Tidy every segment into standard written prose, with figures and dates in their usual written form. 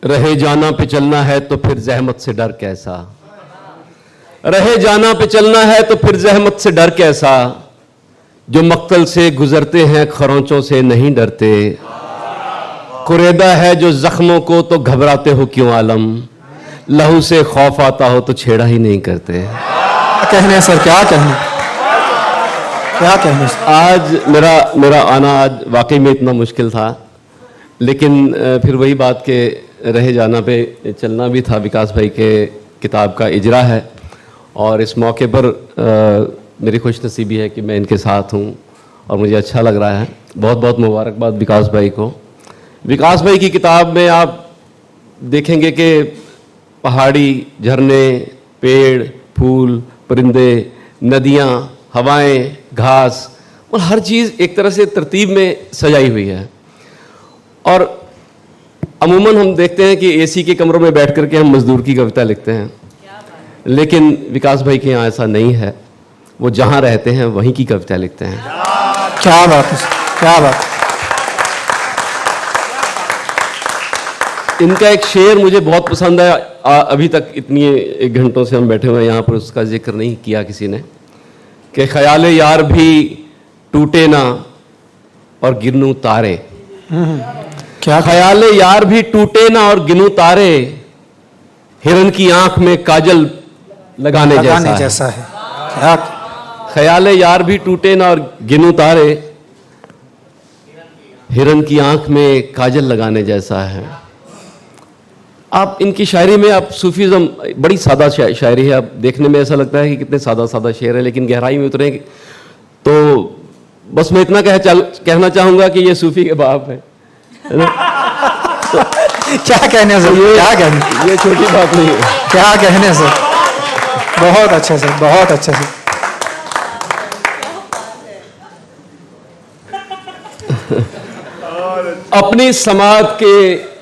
रहे जाना पे चलना है तो फिर जहमत से डर कैसा, रहे जाना पे चलना है तो फिर जहमत से डर कैसा, जो मक्तल से गुजरते हैं खरोंचों से नहीं डरते, कुरेदा है जो जख्मों को तो घबराते हो क्यों आलम, लहू से खौफ आता हो तो छेड़ा ही नहीं करते। क्या कहने सर, क्या कहने, क्या कहने सर? आज मेरा आना आज वाकई में इतना मुश्किल था, लेकिन फिर वही बात के रहे जाना पे चलना भी था। विकास भाई के किताब का इजरा है और इस मौके पर मेरी खुशनसीबी है कि मैं इनके साथ हूँ और मुझे अच्छा लग रहा है। बहुत बहुत मुबारकबाद विकास भाई को। विकास भाई की किताब में आप देखेंगे कि पहाड़ी, झरने, पेड़, फूल, परिंदे, नदियाँ, हवाएं, घास और हर चीज़ एक तरह से तरतीब में सजाई हुई है। और अमूमन हम देखते हैं कि एसी के कमरों में बैठ करके हम मजदूर की कविता लिखते हैं, लेकिन विकास भाई के यहाँ ऐसा नहीं है। वो जहाँ रहते हैं वहीं की कविता लिखते हैं। क्या बात है, क्या बात। इनका एक शेर मुझे बहुत पसंद है। अभी तक इतनी एक घंटों से हम बैठे हुए हैं यहाँ पर, उसका जिक्र नहीं किया किसी ने, कि ख्याले यार भी टूटे ना और गिनूं तारे। क्या ख्याले यार भी टूटे ना और गिनूं तारे, हिरन की आंख में काजल लगाने जैसा है। क्या ख्याले यार भी टूटे ना और गिनूं तारे, हिरन की आंख में काजल लगाने जैसा है। आप इनकी शायरी में आप सूफीज़म, बड़ी सादा शायरी है। आप देखने में ऐसा लगता है कि कितने सादा सादा शेर है, लेकिन गहराई में उतरे तो बस मैं इतना कहना चाहूँगा कि ये सूफी के बाप है ना? तो क्या कहने सर, क्या कहने, ये छोटी बात नहीं है। क्या कहने सर, बहुत अच्छा सर, बहुत अच्छा सर। अपनी समाज के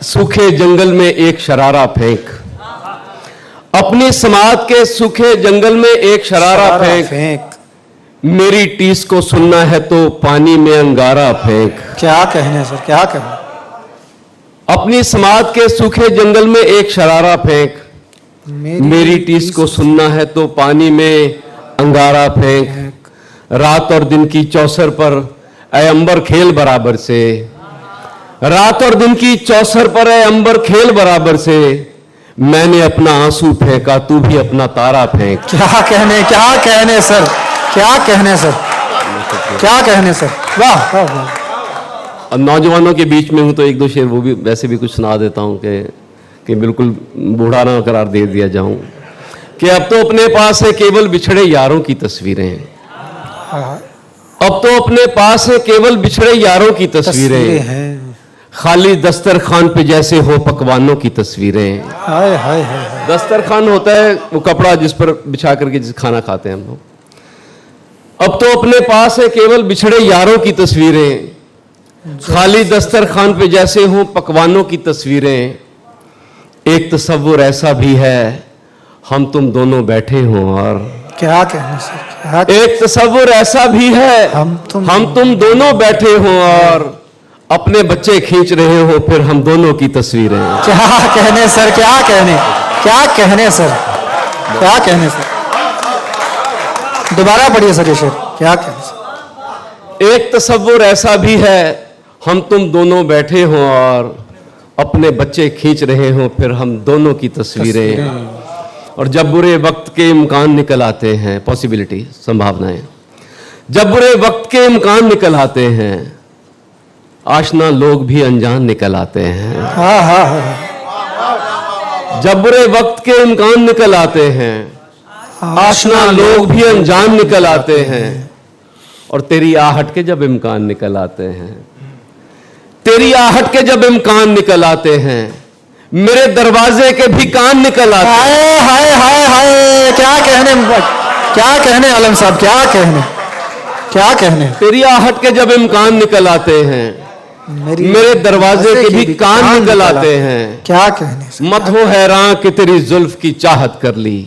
सूखे जंगल में एक शरारा फेंक, अपनी समाज के सूखे जंगल में एक शरारा फेंक, मेरी टीस को सुनना है तो पानी में अंगारा फेंक। क्या कहने सर, क्या कहने। अपनी समाज के सूखे जंगल में एक शरारा फेंक, मेरी टीस को सुनना है तो पानी में अंगारा फेंक, रात और दिन की चौसर पर ऐ अंबर खेल बराबर से, रात और दिन की चौसर पर ऐ अंबर खेल बराबर से, मैंने अपना आंसू फेंका तू भी अपना तारा फेंक। क्या कहने, क्या कहने सर, क्या कहने सर, क्या कहने सर। वाह वाह वाह। अब नौजवानों के बीच में हूं तो एक दो शेर वो भी वैसे भी कुछ सुना देता हूं कि बिल्कुल बूढ़ा ना करार दे दिया जाऊं। कि अब तो अपने पास है केवल बिछड़े यारों की तस्वीरें, अब तो अपने पास है केवल बिछड़े यारों की तस्वीरें हैं, खाली दस्तरखान पे जैसे हो पकवानों की तस्वीरें। हाय हाय हाय। दस्तरखान होता है वो कपड़ा जिस पर बिछा करके जिस खाना खाते हैं हम लोग। अब तो अपने पास है केवल बिछड़े यारों की तस्वीरें, खाली दस्तरखान पे जैसे हो पकवानों की तस्वीरें, एक तसव्वुर ऐसा भी है हम तुम दोनों बैठे हों और। क्या कहने सर, क्या एक तसव्वुर ऐसा भी है हम तुम दोनों बैठे हों और अपने बच्चे खींच रहे हो फिर हम दोनों की तस्वीरें। क्या कहने सर, क्या कहने, क्या कहने सर, क्या कहने सर। दोबारा पढ़िए सर ये शेर। क्या कहने सर। एक तसव्वुर ऐसा भी है हम तुम दोनों बैठे हों और अपने बच्चे खींच रहे हो फिर हम दोनों की तस्वीरें। और जब बुरे वक्त के इम्कान निकल आते हैं, पॉसिबिलिटी, संभावनाएं, जब बुरे वक्त के इम्कान निकल आते हैं, आशना लोग भी अनजान निकल आते हैं। हाँ हाँ हाँ। जब बुरे वक्त के इम्कान निकल आते हैं, आशना लोग भी अनजान निकल आते हैं, और तेरी आहट के जब इम्कान निकल आते हैं, तेरी आहट के जब इम्कान निकल आते हैं, मेरे दरवाजे के भी कान निकल आते हैं। हाय हाय हाय हाय। क्या कहने, क्या कहने आलम साहब, क्या कहने, क्या कहने। तेरी आहट के जब इम्कान निकल आते हैं, मेरे दरवाजे के भी कान निकल आते हैं। क्या कहने। मत हो हैरान कि तेरी जुल्फ की चाहत कर ली,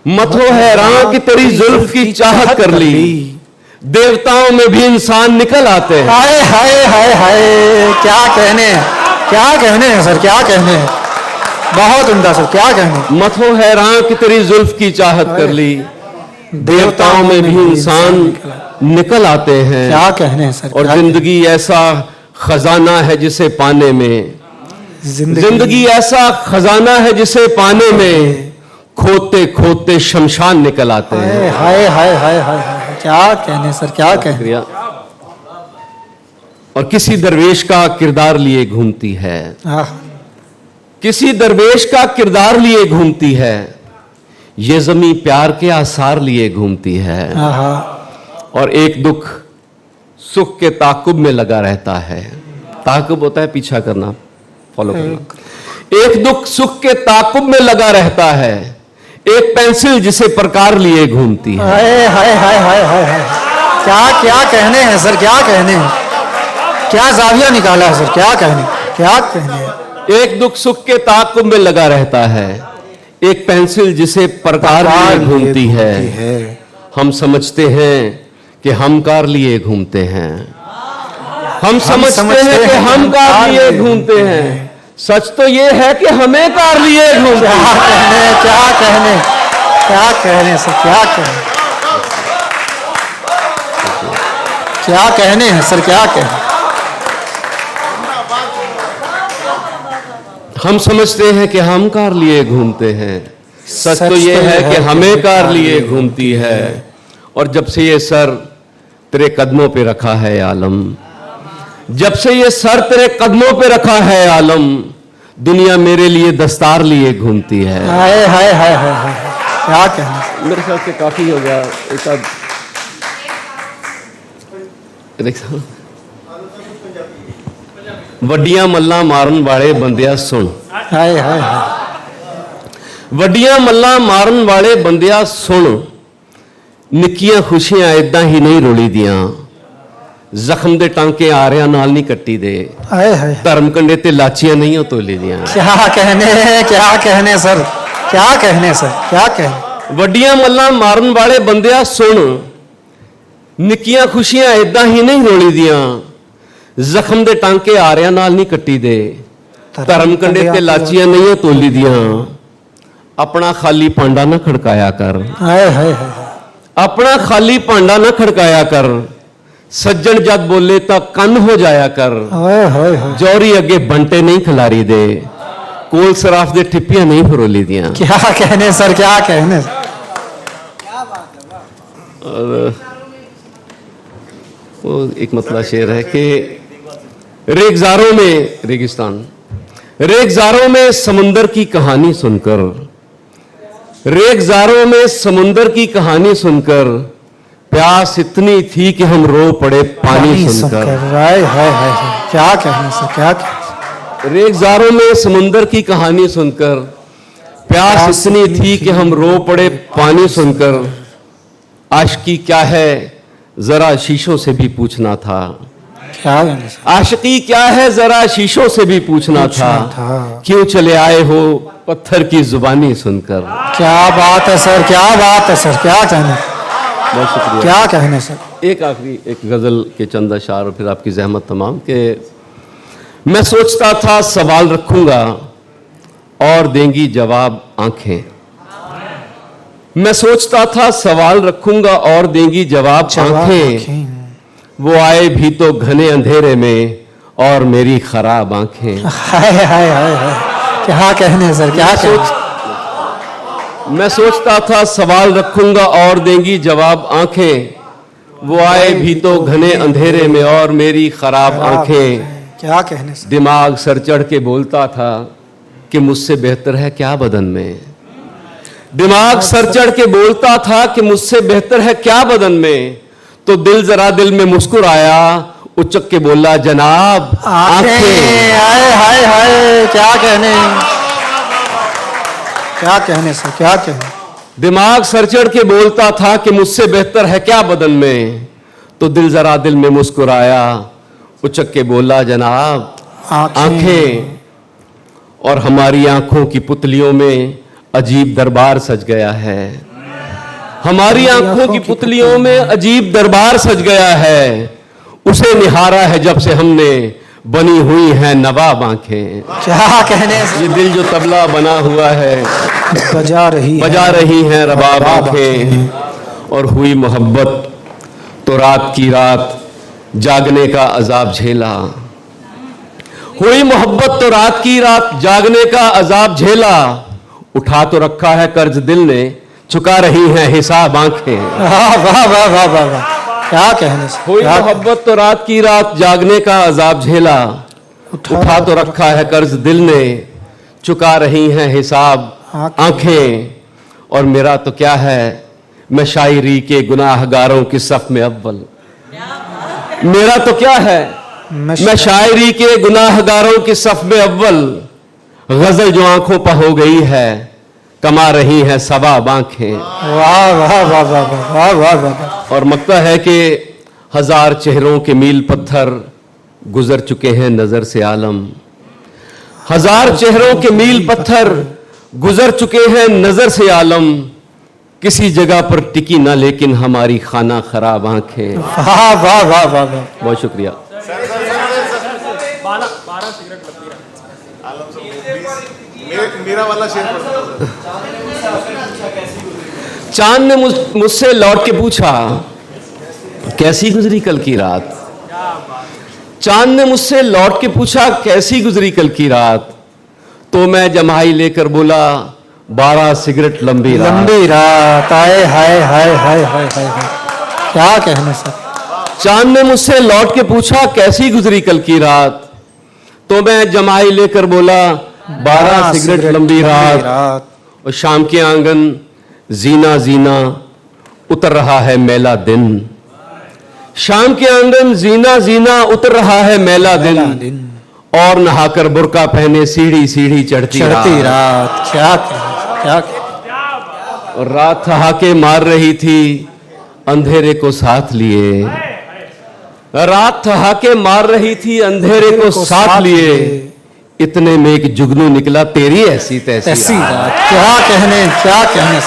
मत हो हैरान कि तेरी जुल्फ की चाहत कर ली, देवताओं में भी इंसान निकल आते हैं। हाय हाय हाय हाय। क्या कहने, क्या कहने हैं सर, क्या कहने हैं, बहुत उम्दा सर, क्या कहने हैं। मथो हैरान कि तेरी जुल्फ की चाहत कर ली, देवताओं में भी इंसान निकल आते हैं। क्या कहने हैं सर, और क्या जिंदगी ऐसा खजाना है जिसे पाने में, जिंदगी ऐसा खजाना है जिसे पाने में खोते खोते शमशान निकल आते हैं। हाय हाय हाय हाय हाय, क्या कहने सर, क्या कहने। शुक्रिया। और किसी दरवेश का किरदार लिए घूमती है, आह, किसी दरवेश का किरदार लिए घूमती है, ये जमी प्यार के आसार लिए घूमती है। आहा, और एक दुख सुख के ताकुब में लगा रहता है। ताकुब होता है पीछा करना, फॉलो करना। एक दुख सुख के ताकुब में लगा रहता है, एक पेंसिल जिसे प्रकार लिए घूमती है। हाय हाय हाय हाय हाय हाय, क्या क्या कहने हैं सर, क्या कहने हैं, क्या जाविया निकाला है सर, क्या कहने, क्या कहने हैं। एक दुख सुख के ताकुब में लगा रहता है, एक पेंसिल जिसे प्रकार लिए घूमती है। हम समझते हैं कि हम कार लिए घूमते हैं, हम समझते हैं कि हम कार लिए घूमते हैं। सच तो ये है कि हमें कार लिए घूमते क्या हैं। कहने, क्या कहने, क्या कहने सर, क्या कहने, क्या कहने हैं सर, क्या कहने। हम समझते हैं कि हम कार लिए घूमते हैं, सच तो ये है कि हमें कार लिए घूमती है। और जब से ये सर तेरे कदमों पे रखा है आलम, जब से ये सर तेरे कदमों पे रखा है आलम, दुनिया मेरे लिए दस्तार लिए घूमती है। हाय हाय हाय हाय हाय, क्या कहने। मेरे ख्याल से काफी हो गया। एक आध ਵੱਡੀਆਂ ਮੱਲਾਂ ਮਾਰਨ ਵਾਲੇ ਬੰਦਿਆ ਸੁਣ, हाय हाय हाय, ਵੱਡੀਆਂ ਮੱਲਾਂ ਮਾਰਨ ਵਾਲੇ ਬੰਦਿਆ ਸੁਣ, ਨਿੱਕੀਆਂ ਖੁਸ਼ੀਆਂ ਇਦਾਂ ਹੀ ਨਹੀਂ ਰੋਲੀ ਦੀਆਂ, ਜ਼ਖਮ ਦੇ ਟਾਂਕੇ ਆਰਿਆਂ ਨਾਲ ਨਹੀਂ ਕੱਟੀ ਦੇ, हाय हाय। ਧਰਮ ਕੰਡੇ ਤੇ ਲਾਚੀਆਂ ਨਹੀਂ ਉਹ ਤੋਲੀ ਦੀਆਂ। क्या कहने, क्या कहने सर, क्या कहने सर, क्या कहने। ਵੱਡੀਆਂ ਮੱਲਾਂ ਮਾਰਨ ਵਾਲੇ ਬੰਦਿਆ ਸੁਣ, ਨਿੱਕੀਆਂ ਖੁਸ਼ੀਆਂ ਇਦਾਂ ਹੀ ਨਹੀਂ ਰੋਲੀ ਦੀਆਂ, ਜ਼ਖਮ ਦੇ ਟਾਂਕੇ ਆਰਿਆਂ ਨਾਲ ਨਹੀਂ ਕੱਟੀ ਦੇ, ਧਰਮ ਕੰਡੇ ਤੇ ਲਾਚੀਆਂ ਨਹੀਂ ਉਹ ਤੋਲੀ ਦੀਆਂ। ਆਪਣਾ ਖਾਲੀ ਭਾਂਡਾ ਨਾ ਖੜਕਾਇਆ ਕਰ, हाय हाय हाय, ਆਪਣਾ ਖਾਲੀ ਭਾਂਡਾ ਨਾ ਖੜਕਾਇਆ ਕਰ, ਸੱਜਣ ਜਦ ਬੋਲੇ ਤਾਂ ਕੰਨ ਹੋ ਜਾਇਆ ਕਰ, हाय हाय हाय। ਜੌਹਰੀ ਅੱਗੇ ਬੰਟੇ ਨਹੀਂ ਖਿਲਾਰੀ ਦੇ, ਕੋਲ ਸਰਾਫ ਦੇ ਠਿੱਪੀਆਂ ਨਹੀਂ ਫਰੋਲੀ ਦੀਆਂ। क्या कहने सर, क्या कहने। और वो एक मतला शेर है कि रेगजारों में रेगिस्तान, रेगजारों में समुंदर की कहानी सुनकर, रेगजारों में समुंदर की कहानी सुनकर, प्यास इतनी थी कि हम रो पड़े पानी सुनकर। हाय हाय हाय हाय, क्या कहने सर, क्या कहने। रेगजारों में समुंदर की कहानी सुनकर, प्यास इतनी थी कि हम रो पड़े पानी सुनकर, आशिकी क्या है जरा शीशों से भी पूछना था, क्या कहने सर, आशिकी क्या है जरा शीशों से भी पूछना था, क्यों चले आए हो पत्थर की जुबानी सुनकर। क्या बात है सर, क्या बात है सर, क्या कहने, बहुत शुक्रिया। क्या कहने सर। एक आखिरी एक गजल के चंद अशार और फिर आपकी जहमत तमाम के। मैं सोचता था सवाल रखूंगा और देंगी जवाब आंखें, मैं सोचता था सवाल रखूंगा और देंगी जवाब आंखें, वो आए भी तो घने अंधेरे में और मेरी खराब आंखें। हाय हाय हाय हाय, क्या कहने सर, क्या कहने। मैं सोचता था सवाल रखूंगा और देंगी जवाब आंखें, वो आए भी तो घने अंधेरे में और मेरी खराब आंखें। क्या कहने सर। दिमाग सर चढ़ के बोलता था कि मुझसे बेहतर है क्या बदन में, दिमाग सर चढ़ के बोलता था कि मुझसे बेहतर है क्या बदन में, तो दिल जरा दिल में मुस्कुराया, उचक के बोला जनाब आंखें। हाय हाय हाय, क्या कहने, क्या कहने सर, क्या कहने। दिमाग सर चढ़ के बोलता था कि मुझसे बेहतर है क्या बदन में, तो दिल जरा दिल में मुस्कुराया, उचक के बोला जनाब आंखें। और हमारी आंखों की पुतलियों में अजीब दरबार सज गया है, हमारी आंखों की पुतलियों में अजीब दरबार सज गया है, उसे निहारा है जब से हमने बनी हुई हैं नवाब आंखें। क्या कहने हैं ये दिल जो तबला बना हुआ है, बजा रही हैं रबाब आंखें। और हुई मोहब्बत तो रात की रात जागने का अजाब झेला। हुई मोहब्बत तो रात की रात जागने का अजाब झेला। उठा तो रखा है कर्ज दिल ने, चुका रही हैं हिसाब आंखें। वाह वाह वाह वाह वाह वाह, क्या कहने से। हुई मोहब्बत तो रात की रात जागने का अजाब झेला। उठा तो रखा है कर्ज दिल ने, चुका रही हैं हिसाब आंखें। और मेरा तो क्या है, मैं शायरी के गुनाहगारों की सफ में अव्वल। मेरा तो क्या है, मैं शायरी के गुनाहगारों की सफ में अव्वल। गजल जो आंखों पर हो गई है, कमा रही है सवाब आंखें। वाह वाह वाह वाह वाह वाह वाह। और मकता है कि हजार चेहरों के मील पत्थर गुजर चुके हैं नजर से आलम। हजार चेहरों के मील पत्थर गुजर चुके हैं नजर से आलम। किसी जगह पर टिकी ना लेकिन हमारी खाना खराब आंखें। वाह वाह वाह वाह वाह। बहुत शुक्रिया। मेरा वाला शेर चांद ने मुझसे लौट के पूछा, कैसी गुजरी कल की रात। चांद ने मुझसे लौट के पूछा, कैसी गुजरी कल की रात। तो मैं जम्हाई लेकर बोला, 12 सिगरेट लंबी रात। आए हाय हाय हाय हाय हाय। क्या कहने सर। चांद ने मुझसे लौट के पूछा, कैसी गुजरी कल की रात। तो मैं जमाई लेकर बोला, 12 सिगरेट लंबी रात। और शाम के आंगन जीना जीना उतर रहा है मैला दिन। शाम के आंगन जीना जीना उतर रहा है मैला दिन। और नहाकर बुर्का पहने सीढ़ी सीढ़ी चढ़ती रात। क्या कहने। और रात ठहाके मार रही थी अंधेरे को साथ लिए। रात ठहाके मार रही थी अंधेरे को साथ लिए। इतने में एक जुगनू निकला, तेरी ऐसी तैसी रात। क्या कहने।